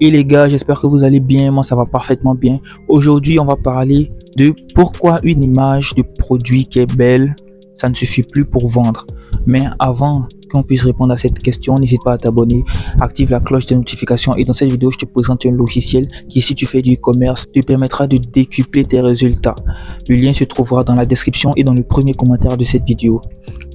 Et les gars, j'espère que vous allez bien. Moi, ça va parfaitement bien. Aujourd'hui, on va parler de pourquoi une image de produit qui est belle, ça ne suffit plus pour vendre. Mais avant qu'on puisse répondre à cette question, n'hésite pas à t'abonner, active la cloche de notification et dans cette vidéo, je te présente un logiciel qui, si tu fais du e-commerce, te permettra de décupler tes résultats. Le lien se trouvera dans la description et dans le premier commentaire de cette vidéo.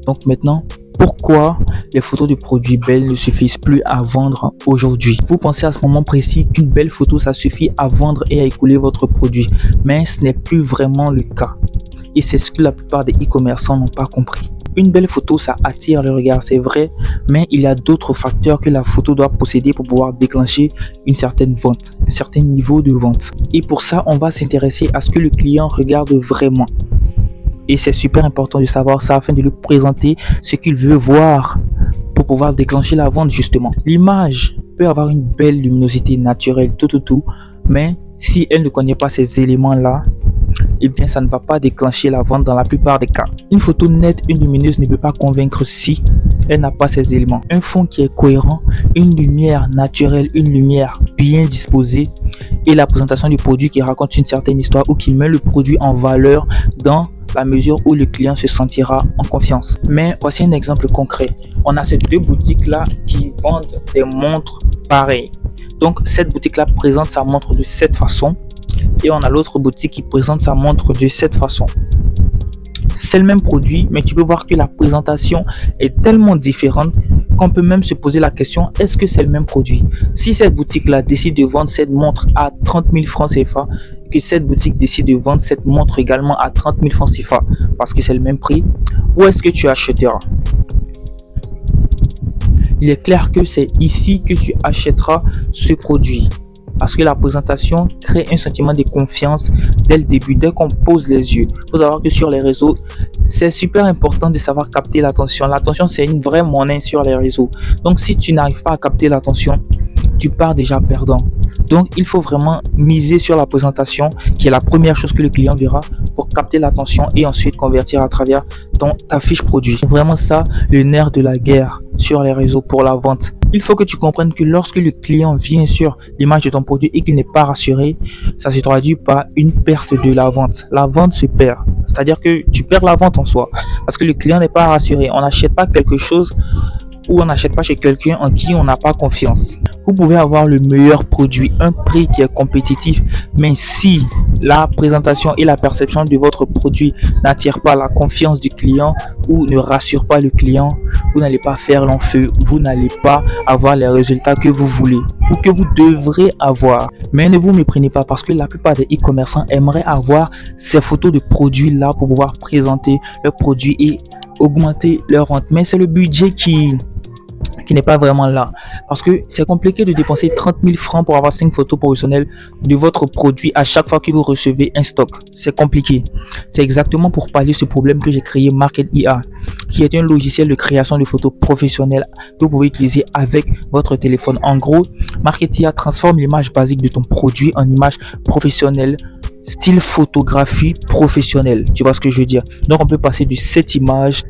Donc maintenant, pourquoi les photos de produits belles ne suffisent plus à vendre aujourd'hui? Vous pensez à ce moment précis qu'une belle photo, ça suffit à vendre et à écouler votre produit. Mais ce n'est plus vraiment le cas. Et c'est ce que la plupart des e-commerçants n'ont pas compris. Une belle photo, ça attire le regard, c'est vrai, mais il y a d'autres facteurs que la photo doit posséder pour pouvoir déclencher une certaine vente, un certain niveau de vente. Et pour ça, on va s'intéresser à ce que le client regarde vraiment. Et c'est super important de savoir ça afin de lui présenter ce qu'il veut voir pour pouvoir déclencher la vente justement. L'image peut avoir une belle luminosité naturelle, tout, mais si elle ne connaît pas ces éléments-là, eh bien ça ne va pas déclencher la vente dans la plupart des cas. Une photo nette et lumineuse ne peut pas convaincre si elle n'a pas ces éléments. Un fond qui est cohérent, une lumière naturelle, une lumière bien disposée et la présentation du produit qui raconte une certaine histoire ou qui met le produit en valeur dans la mesure où le client se sentira en confiance. Mais voici un exemple concret. On a ces deux boutiques-là qui vendent des montres pareilles. Donc cette boutique-là présente sa montre de cette façon et on a l'autre boutique qui présente sa montre de cette façon. C'est le même produit, mais tu peux voir que la présentation est tellement différente qu'on peut même se poser la question, est-ce que c'est le même produit? Si cette boutique-là décide de vendre cette montre à 30 000 francs CFA, que cette boutique décide de vendre cette montre également à 30 000 francs CFA, parce que c'est le même prix, où est-ce que tu achèteras? Il est clair que c'est ici que tu achèteras ce produit. Parce que la présentation crée un sentiment de confiance dès le début, dès qu'on pose les yeux. Il faut savoir que sur les réseaux, c'est super important de savoir capter l'attention. L'attention, c'est une vraie monnaie sur les réseaux. Donc, si tu n'arrives pas à capter l'attention, tu pars déjà perdant. Donc, il faut vraiment miser sur la présentation, qui est la première chose que le client verra pour capter l'attention et ensuite convertir à travers ta fiche produit. C'est vraiment ça, le nerf de la guerre sur les réseaux pour la vente. Il faut que tu comprennes que lorsque le client vient sur l'image de ton produit et qu'il n'est pas rassuré, ça se traduit par une perte de la vente. La vente se perd. C'est-à-dire que tu perds la vente en soi parce que le client n'est pas rassuré. On n'achète pas quelque chose ou on n'achète pas chez quelqu'un en qui on n'a pas confiance. Vous pouvez avoir le meilleur produit, un prix qui est compétitif, mais si la présentation et la perception de votre produit n'attirent pas la confiance du client ou ne rassurent pas le client, vous n'allez pas faire long feu, vous n'allez pas avoir les résultats que vous voulez ou que vous devrez avoir. Mais ne vous méprenez pas parce que la plupart des e-commerçants aimeraient avoir ces photos de produits là pour pouvoir présenter leurs produits et augmenter leur vente. Mais c'est le budget qui n'est pas vraiment là. Parce que c'est compliqué de dépenser 30 000 francs pour avoir 5 photos professionnelles de votre produit à chaque fois que vous recevez un stock. C'est compliqué. C'est exactement pour pallier ce problème que j'ai créé Market IA, qui est un logiciel de création de photos professionnelles que vous pouvez utiliser avec votre téléphone. En gros, Market IA transforme l'image basique de ton produit en image professionnelle, style photographie professionnelle. Tu vois ce que je veux dire? Donc, on peut passer de cette image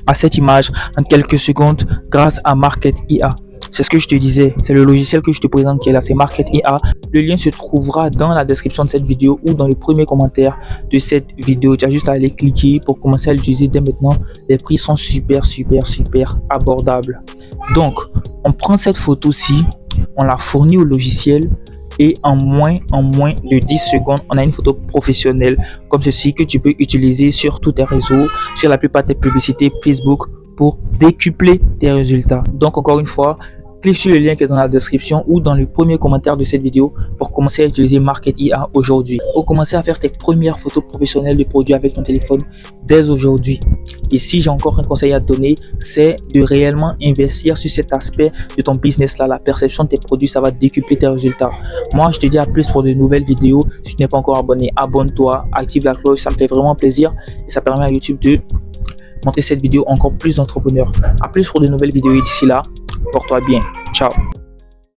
à cette image en quelques secondes grâce à Market IA. C'est ce que je te disais, c'est le logiciel que je te présente qui est là, c'est Market IA. Le lien se trouvera dans la description de cette vidéo ou dans le premier commentaire de cette vidéo. Tu as juste à aller cliquer pour commencer à l'utiliser dès maintenant. Les prix sont super abordables. Donc, on prend cette photo-ci, on la fournit au logiciel et en moins de 10 secondes, on a une photo professionnelle comme ceci que tu peux utiliser sur tous tes réseaux, sur la plupart de tes publicités Facebook pour décupler tes résultats. Donc encore une fois, clique sur le lien qui est dans la description ou dans le premier commentaire de cette vidéo pour commencer à utiliser Market IA aujourd'hui. Pour commencer à faire tes premières photos professionnelles de produits avec ton téléphone dès aujourd'hui. Et si j'ai encore un conseil à te donner, c'est de réellement investir sur cet aspect de ton business là, la perception de tes produits, ça va décupler tes résultats. Moi, je te dis à plus pour de nouvelles vidéos. Si tu n'es pas encore abonné, abonne-toi, active la cloche, ça me fait vraiment plaisir et ça permet à YouTube de montrer cette vidéo encore plus d'entrepreneurs. À plus pour de nouvelles vidéos et d'ici là, porte-toi bien. Ciao.